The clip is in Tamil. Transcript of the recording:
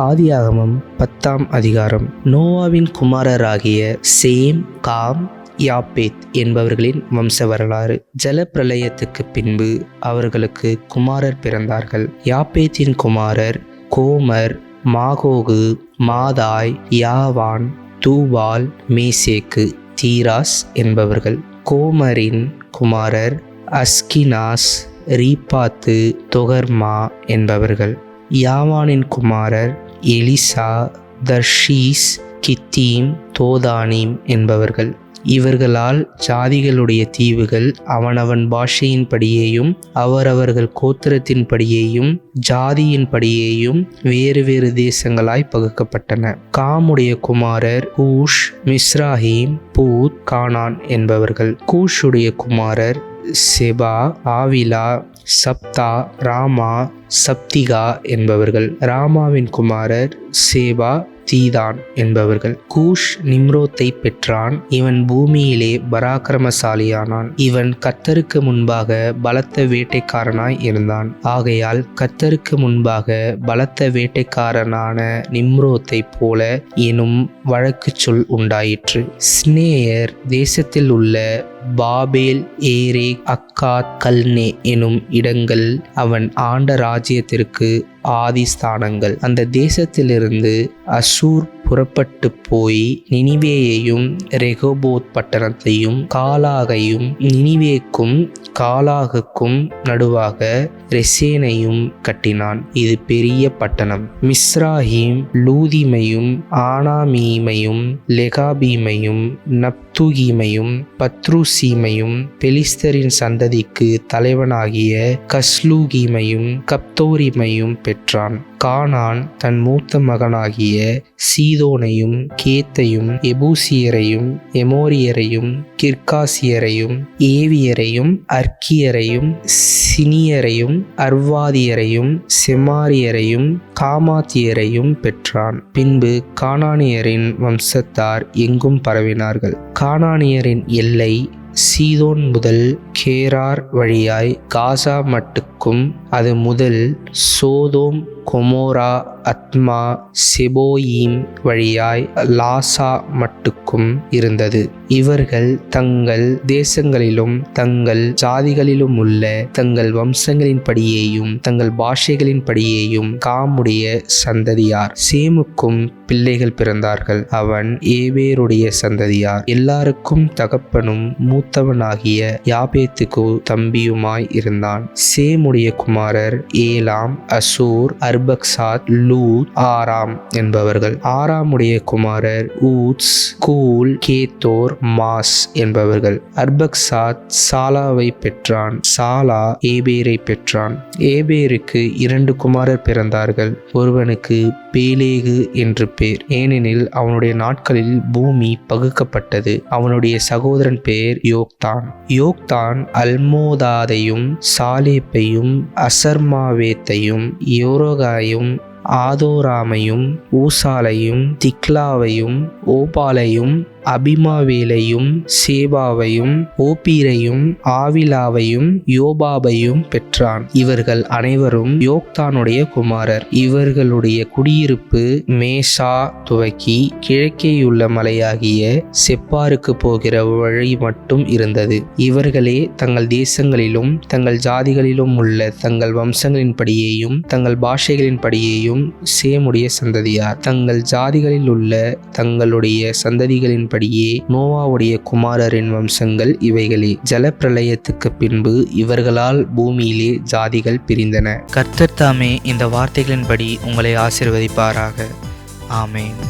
ஆதியாகமம் 10ஆம் அதிகாரம். நோவாவின் குமாரராகிய சேம், காம், யாப்பேத் என்பவர்களின் வம்ச வரலாறு. ஜல பிரளயத்துக்கு பின்பு அவர்களுக்கு குமாரர் பிறந்தார்கள். யாப்பேத்தின் குமாரர் கோமர், மாகோகு, மாதாய், யாவான், தூபால், மேசேக்கு, தீராஸ் என்பவர்கள். கோமரின் குமாரர் அஸ்கினாஸ், ரீபாத்து, தொகர்மா என்பவர்கள். யாவானின் குமாரர் எலிசா, தர்ஷீஸ், கித்தீம், தோதானீம் என்பவர்கள். இவர்களால் ஜாதிகளுடைய தீவுகள் அவனவன் பாஷையின்படியேயும் அவரவர்கள் கோத்திரத்தின்படியேயும் ஜாதியின்படியேயும் வேறு வேறு தேசங்களாய் பகுக்கப்பட்டன. காமுடைய குமாரர் கூஷ், மிஸ்ராஹீம், பூத், கானான் என்பவர்கள். கூஷுடைய குமாரர் செபா, ஆவிலா, சப்தா, ராமா, சப்திகா என்பவர்கள். ராமாவின் குமாரர் சேபா, தீதான் என்பவர்கள். கூஷ் நிம்ரோத்தை பெற்றான். இவன் பூமியிலே பராக்கிரமசாலியானான். இவன் கர்த்தருக்கு முன்பாக பலத்த வேட்டைக்காரனாய் இருந்தான். ஆகையால் கர்த்தருக்கு முன்பாக பலத்த வேட்டைக்காரனான நிம்ரோத்தை போல எனும் வழக்கு சொல் உண்டாயிற்று. ஸ்னேயர் தேசத்தில் உள்ள பாபேல், ஏரேக், அக்காத், கல்னே எனும் இடங்கள் அவன் ஆண்ட ராஜ்யத்திற்கு ஆதிஸ்தானங்கள். அந்த தேசத்திலிருந்து அசூர் புறப்பட்டு போய் நினிவேயையும் ரெகோபோத் பட்டணத்தையும் காலாகையும் நினிவேக்கும் காலாகுக்கும் நடுவாக ரெசேனையும் கட்டினான். இது பெரிய பட்டணம். மிஸ்ராஹீம் லூதிமையும் ஆனாமீமையும் லெகாபீமையும் நப்துகீமையும் பத்ருசீமையும் பெலிஸ்தரின் சந்ததிக்கு தலைவனாகிய கஸ்லூகீமையும் கப்தோரிமையும் பெற்றான். கானான் தன் மூத்த மகனாகிய சீதோனையும் கேத்தையும் எபூசியரையும் எமோரியரையும் கிர்காசியரையும் ஏவியரையும் அர்க்கியரையும் சினியரையும் அர்வாதியரையும் செமாரியரையும் காமாத்தியரையும் பெற்றான். பின்பு கானானியரின் வம்சத்தார் எங்கும் பரவினார்கள். கானானியரின் எல்லை சீதோன் முதல் கேரார் வழியாய் காசா மட்டுக்கும் அது முதல் சோதோம், கொமோரா, அத்மா, செபோயீம் வழியாய் லாசா மட்டுக்கும் இருந்தது. இவர்கள் தங்கள் தேசங்களிலும் தங்கள் ஜாதிகளிலும் உள்ள தங்கள் வம்சங்களின் படியேயும் தங்கள் பாஷைகளின் படியேயும் காமுடைய சந்ததியார். சேமுக்கும் பிள்ளைகள் பிறந்தார்கள். அவன் ஏபேருடைய சந்ததியார். எல்லாருக்கும் தகப்பனும் மூத்தவனாகிய யாபேத்துக்கு தம்பியுமாய் இருந்தான். சேமுடைய குமாரர் ஏலாம், அசூர், அர்பக்சாத், லூத், ஆராம் என்பவர்கள். ஆராமுடைய குமாரர் ஊத்ஸ், கூல், கேத்தோர், மாஸ் என்பவர்கள். அர்பக்சாத் சாலாவை பெற்றான். சாலா ஏபேரை பெற்றான். ஏபேருக்கு 2 குமாரர் பிறந்தார்கள். ஒருவனுக்கு பேலேகு என்று பேர், ஏனெனில் அவனுடைய நாட்களில் பூமி பகுக்கப்பட்டது. அவனுடைய சகோதரன் பேர் யோக்தான். யோக்தான் அல்மோதாதையும் சாலேப்பையும் அசர்மாவேத்தையும் யோரோகாயும் ஆதோராமையும் ஊசாலையும் திக்லாவையும் ஓபாலையும் அபிமாவேலையும் சேபாவையும் ஓபீரையும் ஆவிலாவையும் யோபாபையும் பெற்றான். இவர்கள் அனைவரும் யோக்தானுடைய குமாரர். இவர்களுடைய குடியிருப்பு மேசா துவக்கி கிழக்கேயுள்ள மலையாகிய செப்பாருக்கு போகிற வழி மட்டும் இருந்தது. இவர்களே தங்கள் தேசங்களிலும் தங்கள் ஜாதிகளிலும் உள்ள தங்கள் வம்சங்களின்படியேயும் தங்கள் பாஷைகளின்படியேயும் சேமுடைய சந்ததியார். தங்கள் ஜாதிகளில் உள்ள தங்களுடைய சந்ததிகளின் படியே நோவாவுடைய குமாரரின் வம்சங்கள் இவைகளே. ஜல பிரளயத்துக்கு பின்பு இவர்களால் பூமியிலே ஜாதிகள் பிரிந்தன. கர்த்தர் தாமே இந்த வார்த்தைகளின்படி உங்களை ஆசீர்வதிப்பாராக. ஆமென்.